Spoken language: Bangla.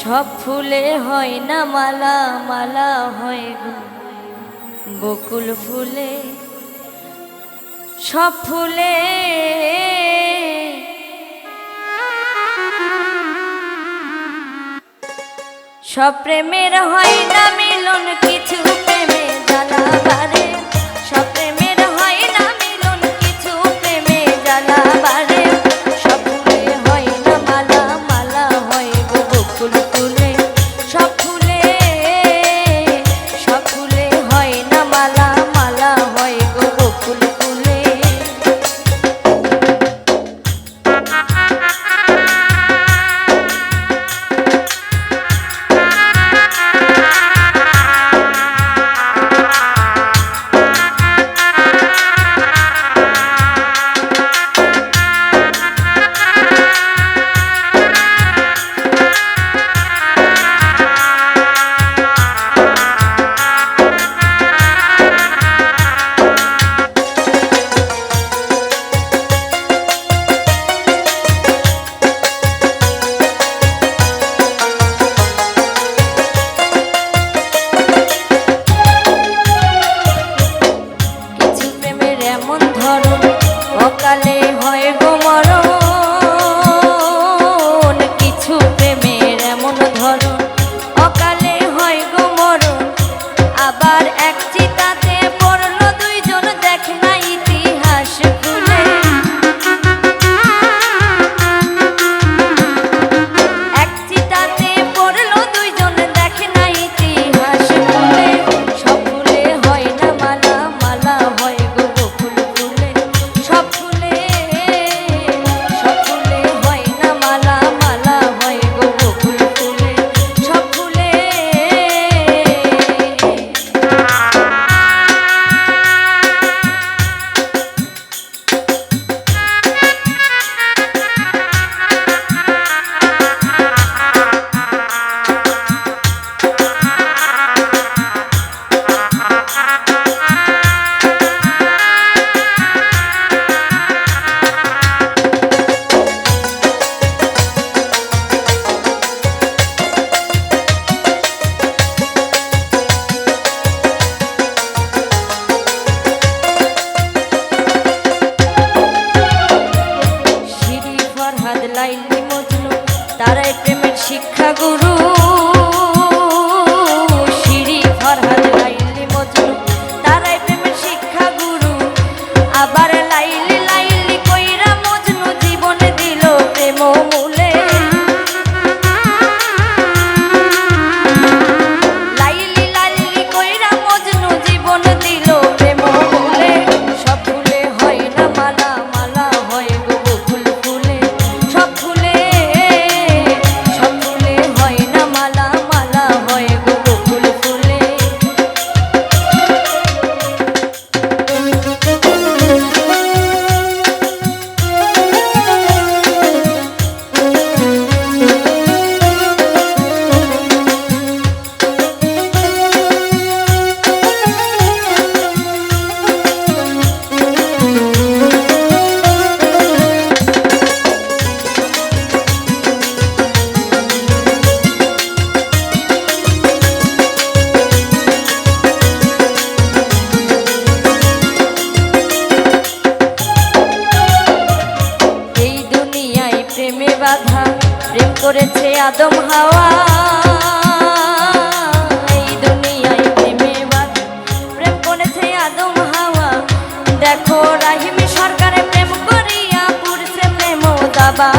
সব ফুলে হয় না মালা, মালা হয় গো বকুল ফুলে। সব ফুলে সব প্রেমের হয় না মিলন, কিছু প্রেমে জ্বালা বারে। সব প্রেমের হয় না মিলন, কিছু প্রেমে জ্বালা বারে। সব ফুলে হয় না মালা, মালা হয় গো বকুল ফুলে। সব ফুলে হয় না মালা, মালা হয় গো বকুল ফুলে। অকালে হয় গো মরণ, কিছু প্রেমের এমন ধরন। অকালে হয় গো মরণ, আবার এক চিতাতে পড়লো দুইজন, দেখ না ইতিহাস খুলে। এক চিতাতে পড়লো দুইজন, দেখ না ইতিহাস খুলে। সব ফুলে হয় না মালা, মালা হয় গো বকুল ফুলে। সব ফুলে হয় না মালা, মালা হয় গো বকুল ফুলে। সব ফুলে লাইলি মজনু তারাই প্রেমের শিক্ষা গুরু। শিরি ফরহাদ লাইলি মজনু তারাই প্রেমের শিক্ষা গুরু। আবার লাইলি লাইলি কইরা মজনু জীবন দিল প্রেম মূলে। লাইলি লাইলি কইরা মজনু জীবন দিল প্রেম মূলে। সব ফুলে হয় না মালা, মালা হয় গো বকুল ফুলে। সব ফুলে হয় না মালা, মালা হয় গো বকুল ফুলে। প্রেমে বাধা প্রেম করেছে আদম হাওয়া। এই দুনিয়ায় প্রেমে বাধা প্রেম করেছে আদম হাওয়া। দেখো রাহিম সরকারে প্রেম করিয়া পুরছে প্রেম দাবা।